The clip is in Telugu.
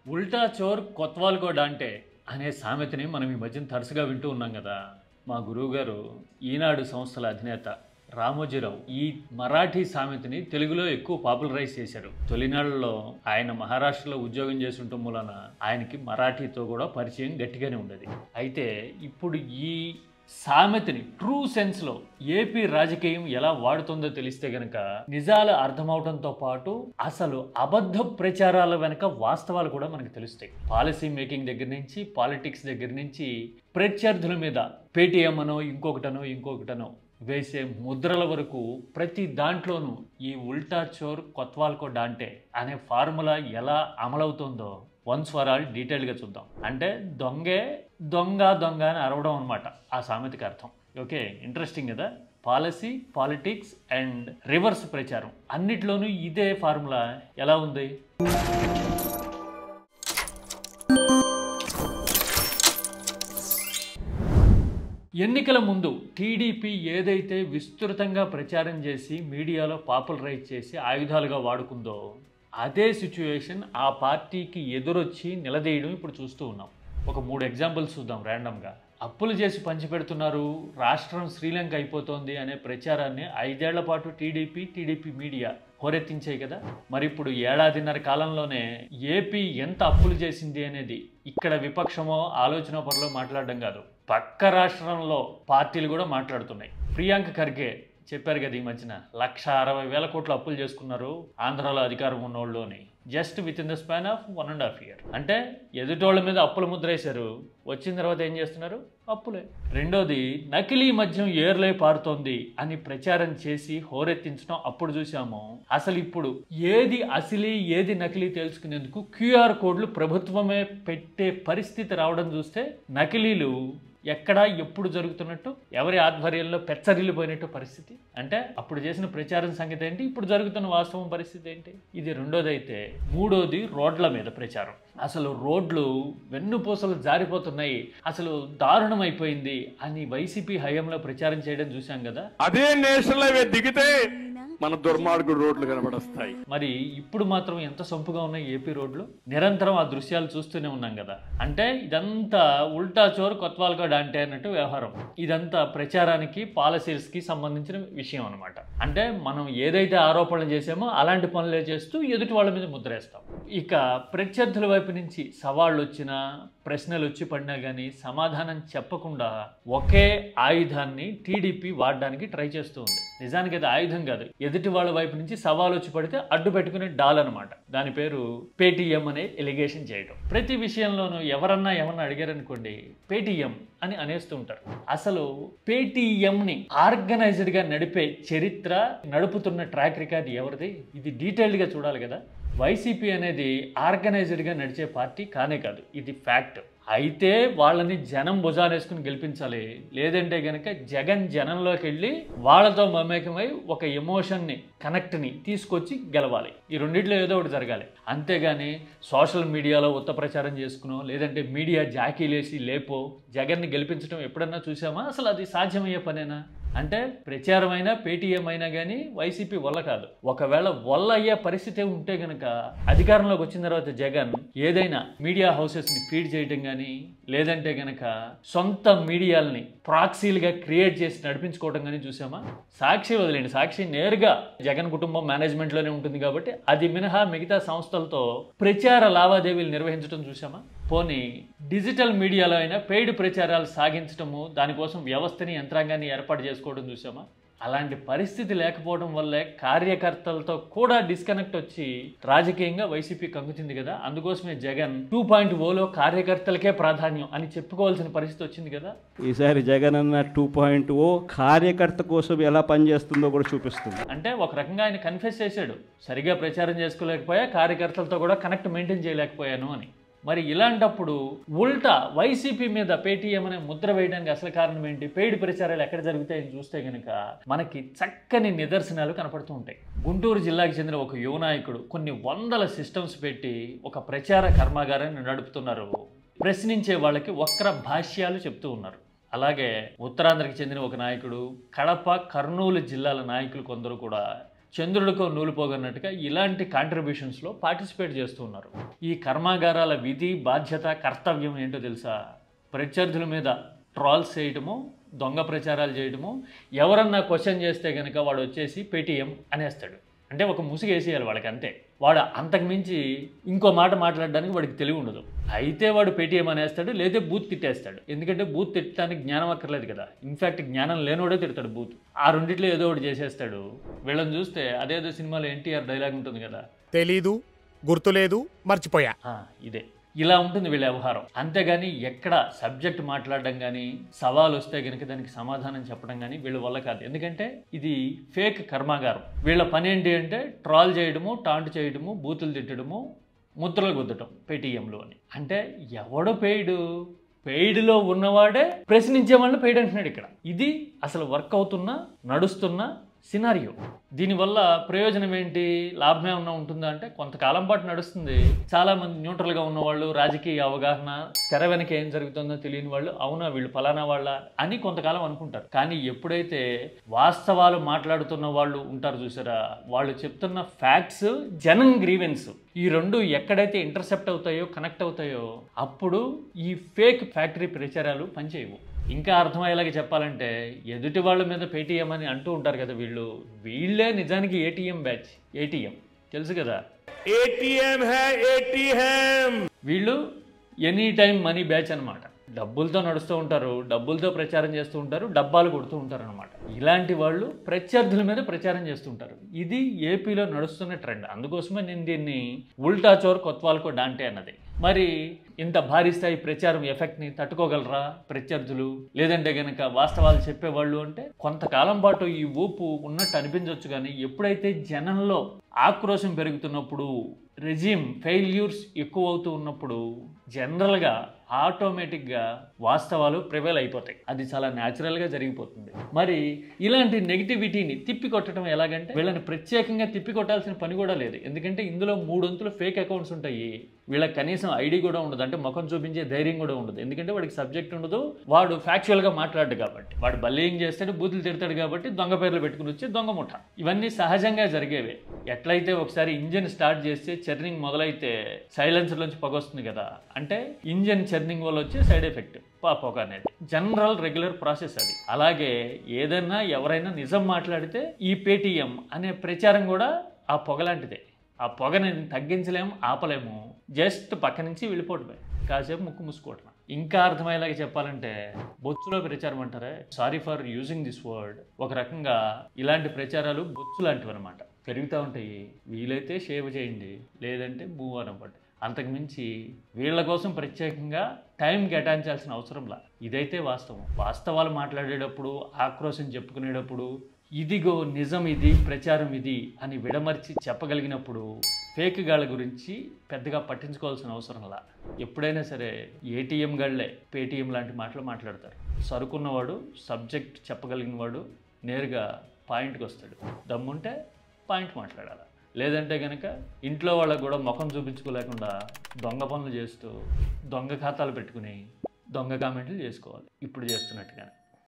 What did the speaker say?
ఉల్టా చోర్ కొత్వాల్ కో డాంటే అనే సామెతని మనం ఈ మధ్యన తరచుగా వింటూ ఉన్నాం కదా. మా గురువుగారు ఈనాడు సంస్థల అధినేత రామోజీరావు ఈ మరాఠీ సామెతని తెలుగులో ఎక్కువ పాపులరైజ్ చేశారు. తొలినాళ్లలో ఆయన మహారాష్ట్రలో ఉద్యోగం చేసి ఉండటం మూలన ఆయనకి మరాఠీతో కూడా పరిచయం గట్టిగానే ఉండేది. అయితే ఇప్పుడు ఈ సామెతని ట్రూ సెన్స్లో ఏపీ రాజకీయం ఎలా వాడుతుందో తెలిస్తే గనక నిజాలు అర్థమవడంతో పాటు అసలు అబద్ధ ప్రచారాల వెనక వాస్తవాలు కూడా మనకు తెలుస్తాయి. పాలసీ మేకింగ్ దగ్గర నుంచి, పాలిటిక్స్ దగ్గర నుంచి, ప్రత్యర్థుల మీద పేటీఎం అనో ఇంకొకటనో వేసే ముద్రల వరకు ప్రతి దాంట్లోనూ ఈ ఉల్టా చోర్ కొత్వాల్ కో డాంటే అనే ఫార్ములా ఎలా అమలవుతుందో వన్స్ ఫర్ ఆల్ డీటెయిల్గా చూద్దాం. అంటే దొంగే దొంగ అని అరవడం అనమాట ఆ సామెతకి అర్థం. ఓకే, ఇంట్రెస్టింగ్ కదా. పాలసీ, పాలిటిక్స్ అండ్ రివర్స్ ప్రచారం అన్నిట్లోనూ ఇదే ఫార్ములా ఎలా ఉంది. ఎన్నికల ముందు టీడీపీ ఏదైతే విస్తృతంగా ప్రచారం చేసి మీడియాలో పాపులరైజ్ చేసి ఆయుధాలుగా వాడుకుందో అదే సిచ్యువేషన్ ఆ పార్టీకి ఎదురొచ్చి నిలదీయడం ఇప్పుడు చూస్తూ ఉన్నాం. ఒక 3 ఎగ్జాంపుల్స్ చూద్దాం ర్యాండమ్గా. అప్పులు చేసి పంచిపెడుతున్నారు, రాష్ట్రం శ్రీలంక అయిపోతోంది అనే ప్రచారాన్ని 5 ఏళ్ల పాటు టీడీపీ మీడియా హోరెత్తించాయి కదా. మరి ఇప్పుడు 1.5 ఏళ్ల కాలంలోనే ఏపీ ఎంత అప్పులు చేసింది అనేది ఇక్కడ విపక్షమో ఆలోచన పరులో మాట్లాడడం కాదు, పక్క రాష్ట్రంలో పార్టీలు కూడా మాట్లాడుతున్నాయి. ప్రియాంక ఖర్గే చెప్పారు కదా ఈ మధ్యన 1,60,000 కోట్లు అప్పులు చేసుకున్నారు ఆంధ్రాలో అధికారం ఉన్నోళ్ళు అని, just with in the span of 1.5 years. అంటే ఎదుటోళ్ళ మీద అప్పుల ముద్ర వేశారు, వచ్చిన తర్వాత ఏం చేస్తున్నారు? అప్పులే. రెండోది, నకిలీ మద్యం ఏర్లై పారుతోంది అని ప్రచారం చేసి హోరెత్తించడం అప్పుడు చూసాము. అసలు ఇప్పుడు ఏది అసలీ ఏది నకిలీ తెలుసుకునేందుకు క్యూఆర్ కోడ్లు ప్రభుత్వమే పెట్టే పరిస్థితి రావడం చూస్తే నకిలీలు ఎక్కడ ఎప్పుడు జరుగుతున్నట్టు, ఎవరి ఆధ్వర్యంలో పెచ్చరిల్లిపోయినట్టు పరిస్థితి. అంటే అప్పుడు చేసిన ప్రచారం సంగతి ఏంటి, ఇప్పుడు జరుగుతున్న వాస్తవం పరిస్థితి ఏంటి? ఇది రెండోది. అయితే మూడోది, రోడ్ల మీద ప్రచారం. అసలు రోడ్లు వెన్నుపూసలు జారిపోతున్నాయి, అసలు దారుణం అయిపోయింది అని వైసీపీ హయాంలో ప్రచారం చేయడం చూసాం కదా. అదే నేషనల్ హైవే దిగితే మన దుర్మార్గుడు రోడ్లు కనబడొస్తాయి. మరి ఇప్పుడు మాత్రం ఎంత సొంపుగా ఉన్నాయి ఏపీ రోడ్లు. నిరంతరం ఆ దృశ్యాలు చూస్తూనే ఉన్నాం కదా. అంటే ఇదంతా ఉల్టా చోర్ కొత్వాల్ కో డాంటే అన్నట్టు వ్యవహారం. ఇదంతా ప్రచారానికి, పాలసీస్కి సంబంధించిన విషయం అనమాట. అంటే మనం ఏదైతే ఆరోపణలు చేసామో అలాంటి పనులే చేస్తూ ఎదుటి వాళ్ళ మీద ముద్రేస్తాం. ఇక ప్రత్యర్థుల వైపు నుంచి సవాళ్ళు వచ్చినా, ప్రశ్నలు వచ్చి పడినా కానీ సమాధానం చెప్పకుండా ఒకే ఆయుధాన్ని టీడీపీ వాడడానికి ట్రై చేస్తూ ఉంది. నిజానికి అది ఆయుధం కాదు, ఎదుటి వాళ్ళ వైపు నుంచి సవాలు వచ్చి పడితే అడ్డు పెట్టుకునే డాల్ అనమాట. దాని పేరు పేటీఎం అనే ఎలిగేషన్ చేయడం. ప్రతి విషయంలోనూ ఎవరన్నా అడిగారనుకోండి పేటీఎం అని అనేస్తూ ఉంటారు. అసలు పేటీఎంని ఆర్గనైజ్డ్గా నడిపే చరిత్ర, నడుపుతున్న ట్రాక్ రికార్డ్ ఎవరిది? ఇది డీటెయిల్డ్గా చూడాలి కదా. వైసీపీ అనేది ఆర్గనైజ్డ్గా నడిచే పార్టీ కానే కాదు, ఇది ఫ్యాక్ట్. అయితే వాళ్ళని జనం భుజానేసుకుని గెలిపించాలి. లేదంటే గనక జగన్ జనంలోకి వెళ్ళి వాళ్ళతో మమేకమై ఒక ఎమోషన్ని, కనెక్ట్ని తీసుకొచ్చి గెలవాలి. ఈ రెండిట్లో ఏదో ఒకటి జరగాలి. అంతేగాని సోషల్ మీడియాలో ఉత్త ప్రచారం చేసుకునో, లేదంటే మీడియా జాకీలేసి లేపో జగన్ని గెలిపించడం ఎప్పుడన్నా చూసామా? అసలు అది సాధ్యమయ్యే పనేనా? అంటే ప్రచారం అయినా, పేటీఎం అయినా కానీ వైసీపీ వల్ల కాదు. ఒకవేళ వల్ల అయ్యే పరిస్థితి ఉంటే గనక అధికారంలోకి వచ్చిన తర్వాత జగన్ ఏదైనా మీడియా హౌసెస్ని ఫీడ్ చేయడం కానీ, లేదంటే గనక సొంత మీడియాలని ప్రాక్సీలుగా క్రియేట్ చేసి నడిపించుకోవడం కానీ చూసామా? సాక్షి వదిలేండి, సాక్షి నేరుగా జగన్ కుటుంబం మేనేజ్మెంట్లోనే ఉంటుంది కాబట్టి అది మినహా మిగతా సంస్థలతో ప్రచార లావాదేవీలు నిర్వహించడం చూసామా? పోనీ డిజిటల్ మీడియాలో అయినా పెయిడ్ ప్రచారాలు సాగించడము, దానికోసం వ్యవస్థని, యంత్రాంగాన్ని ఏర్పాటు చేసుకోవడం చూసామా? అలాంటి పరిస్థితి లేకపోవడం వల్లే కార్యకర్తలతో కూడా డిస్కనెక్ట్ వచ్చి రాజకీయంగా వైసీపీ కంగుతుంది కదా. అందుకోసమే జగన్ 2.0లో కార్యకర్తలకే ప్రాధాన్యం అని చెప్పుకోవాల్సిన పరిస్థితి వచ్చింది కదా. ఈసారి జగన్ అన్న 2.0 కార్యకర్త కోసం ఎలా పనిచేస్తుందో కూడా చూపిస్తుంది. అంటే ఒక రకంగా ఆయన కన్ఫెస్ చేశాడు, సరిగా ప్రచారం చేసుకోలేకపోయా, కార్యకర్తలతో కూడా కనెక్ట్ మెయింటైన్ చేయలేకపోయాను అని. మరి ఇలాంటప్పుడు ఉల్టా వైసీపీ మీద పేటీఎం అనే ముద్ర వేయడానికి అసలు కారణం ఏంటి? పెయిడ్ ప్రచారాలు ఎక్కడ జరుగుతాయని చూస్తే కనుక మనకి చక్కని నిదర్శనాలు కనపడుతూ ఉంటాయి. గుంటూరు జిల్లాకి చెందిన ఒక యువ నాయకుడు కొన్ని వందల సిస్టమ్స్ పెట్టి ఒక ప్రచార కర్మాగారాన్ని నడుపుతున్నారు. ప్రశ్నించే వాళ్ళకి వక్ర భాష్యాలు చెప్తూ ఉన్నారు. అలాగే ఉత్తరాంధ్రకి చెందిన ఒక నాయకుడు, కడప, కర్నూలు జిల్లాల నాయకులు కొందరు కూడా చంద్రుడికో నూలు పోగన్నట్టుగా ఇలాంటి కాంట్రిబ్యూషన్స్లో పార్టిసిపేట్ చేస్తూ ఉన్నారు. ఈ కర్మాగారాల విధి, బాధ్యత, కర్తవ్యం ఏంటో తెలుసా? ప్రత్యర్థుల మీద ట్రాల్స్ చేయటము, దొంగ ప్రచారాలు చేయటము, ఎవరన్నా క్వశ్చన్ చేస్తే కనుక వాడు వచ్చేసి పేటీఎం అనేస్తాడు. అంటే ఒక ముసుగేసేయాలి వాళ్ళకి, అంతే. వాడు అంతకుమించి ఇంకో మాట మాట్లాడడానికి వాడికి తెలివి ఉండదు. అయితే వాడు పేటీఎం అనేస్తాడు, లేదా బూత్ తిట్టేస్తాడు. ఎందుకంటే బూత్ తిట్టడానికి జ్ఞానం అక్కర్లేదు కదా. ఇన్ఫ్యాక్ట్ జ్ఞానం లేనివాడే తిడతాడు బూత్. ఆ రెండిట్లో ఏదో ఒకటి చేసేస్తాడు. వీళ్ళని చూస్తే అదేదో సినిమాలో ఎన్టీఆర్ డైలాగ్ ఉంటుంది కదా, తెలీదు, గుర్తులేదు, మర్చిపోయా. ఇదే. ఇలా ఉంటుంది వీళ్ళ వ్యవహారం. అంతేగాని ఎక్కడ సబ్జెక్ట్ మాట్లాడడం కానీ, సవాలు వస్తే కనుక దానికి సమాధానం చెప్పడం కానీ వీళ్ళ వల్ల కాదు. ఎందుకంటే ఇది ఫేక్ కర్మాగారం. వీళ్ళ పని ఏంటి అంటే ట్రాల్ చేయడము, టాంట్ చేయడము, బూతులు తిట్టడము, ముద్రలు గుద్దటం పేటీఎంలో అని. అంటే ఎవడు పెయిడ్లో ఉన్నవాడే ప్రశ్నించే వాళ్ళని పెయిడ్ అంటున్నాడు ఇక్కడ. ఇది అసలు వర్క్ అవుతున్న, నడుస్తున్న సినారియో. దీనివల్ల ప్రయోజనం ఏంటి, లాభం ఏమన్నా ఉంటుందా అంటే కొంతకాలం పాటు నడుస్తుంది. చాలామంది న్యూట్రల్గా ఉన్నవాళ్ళు, రాజకీయ అవగాహన, తెర వెనక ఏం జరుగుతుందో తెలియని వాళ్ళు, అవునా వీళ్ళు ఫలానా వాళ్ళ అని కొంతకాలం అనుకుంటారు. కానీ ఎప్పుడైతే వాస్తవాలు మాట్లాడుతున్న వాళ్ళు ఉంటారు చూసారా, వాళ్ళు చెప్తున్న ఫ్యాక్ట్స్, జనం గ్రీవెన్స్, ఈ రెండు ఎక్కడైతే ఇంటర్సెప్ట్ అవుతాయో, కనెక్ట్ అవుతాయో, అప్పుడు ఈ ఫేక్ ఫ్యాక్టరీ ప్రచారాలు పనిచేయవు. ఇంకా అర్థమయ్యేలాగా చెప్పాలంటే ఎదుటి వాళ్ళ మీద పేటీఎం అని అంటూ ఉంటారు కదా, వీళ్ళే నిజానికి ఏటీఎం బ్యాచ్. ఏటీఎం తెలుసు కదా, ఏటీఎం వీళ్ళు ఎనీ టైం మనీ బ్యాచ్ అనమాట. డబ్బులతో నడుస్తూ ఉంటారు, డబ్బులతో ప్రచారం చేస్తూ ఉంటారు, డబ్బాలు కొడుతూ ఉంటారు అనమాట. ఇలాంటి వాళ్ళు ప్రత్యర్థుల మీద ప్రచారం చేస్తుంటారు. ఇది ఏపీలో నడుస్తున్న ట్రెండ్. అందుకోసమే నేను దీన్ని ఉల్టా చోర్ కొత్వాల్కో డాంటే అన్నది. మరి ఇంత భారీ స్థాయి ప్రచారం ఎఫెక్ట్ని తట్టుకోగలరా ప్రత్యర్థులు, లేదంటే గనక వాస్తవాలు చెప్పేవాళ్ళు అంటే కొంతకాలం పాటు ఈ ఊపు ఉన్నట్టు అనిపించవచ్చు. కానీ ఎప్పుడైతే జనంలో ఆక్రోశం పెరుగుతున్నప్పుడు, రెజిమ్ ఫెయిల్యూర్స్ ఎక్కువ అవుతూ ఉన్నప్పుడు జనరల్గా ఆటోమేటిక్గా వాస్తవాలు ప్రివైల్ అయిపోతాయి. అది చాలా న్యాచురల్గా జరిగిపోతుంది. మరి ఇలాంటి నెగిటివిటీని తిప్పికొట్టడం ఎలాగంటే, వీళ్ళని ప్రత్యేకంగా తిప్పికొట్టాల్సిన పని కూడా లేదు. ఎందుకంటే ఇందులో 3 వంతులు ఫేక్ అకౌంట్స్ ఉంటాయి. వీళ్ళకి కనీసం ఐడి కూడా ఉండదు, అంటే ముఖం చూపించే ధైర్యం కూడా ఉండదు. ఎందుకంటే వాడికి సబ్జెక్ట్ ఉండదు, వాడు ఫ్యాక్చువల్గా మాట్లాడు కాబట్టి, వాడు బల్లింగ్ చేస్తాడు, బూతులు తిడతాడు కాబట్టి దొంగ పేర్లు పెట్టుకుని వచ్చి దొంగ ముఠ. ఇవన్నీ సహజంగా జరిగేవే. ఎట్లయితే ఒకసారి ఇంజిన్ స్టార్ట్ చేస్తే చర్నింగ్ మొదలైతే సైలెన్సర్ నుంచి పొగ వస్తుంది కదా, అంటే ఇంజిన్ చర్నింగ్ వల్ల వచ్చే సైడ్ ఎఫెక్ట్ పొగ అనేది జనరల్ రెగ్యులర్ ప్రాసెస్ అది. అలాగే ఏదైనా ఎవరైనా నిజం మాట్లాడితే ఈ పేటీఎం అనే ప్రచారం కూడా ఆ పొగ లాంటిదే. ఆ పొగని తగ్గించలేము, ఆపలేము, జస్ట్ పక్క నుంచి వెళ్ళిపోవటమే, కాసేపు ముక్కు మూసుకోవటం. ఇంకా అర్థమయ్యేలాగా చెప్పాలంటే బొచ్చులో ప్రచారం అంటారే, sorry for using this word, ఒక రకంగా ఇలాంటి ప్రచారాలు బొచ్చు లాంటివి అనమాట. పెరుగుతూ ఉంటాయి. వీలైతే షేవ్ చేయండి, లేదంటే మూవ్ అవ్వండి. అంతకుమించి వీళ్ళ కోసం ప్రత్యేకంగా టైం కేటాయించాల్సిన అవసరంలా. ఇదైతే వాస్తవం. వాస్తవాలు మాట్లాడేటప్పుడు, ఆక్రోశం చెప్పుకునేటప్పుడు, ఇదిగో నిజం ఇది, ప్రచారం ఇది అని విడమర్చి చెప్పగలిగినప్పుడు ఫేక్ గాళ్ళ గురించి పెద్దగా పట్టించుకోవాల్సిన అవసరంలా. ఎప్పుడైనా సరే ఏటీఎం గాళ్ళే పేటీఎం లాంటి మాటలు మాట్లాడతారు. సరుకున్నవాడు, సబ్జెక్ట్ చెప్పగలిగిన వాడు నేరుగా పాయింట్కి వస్తాడు. దమ్ముంటే పాయింట్ మాట్లాడాలి. లేదంటే కనుక ఇంట్లో వాళ్ళకు కూడా ముఖం చూపించుకోలేకుండా దొంగ పనులు చేస్తూ, దొంగ ఖాతాలు పెట్టుకుని దొంగ కామెంట్లు చేసుకోవాలి, ఇప్పుడు చేస్తున్నట్టుగానే.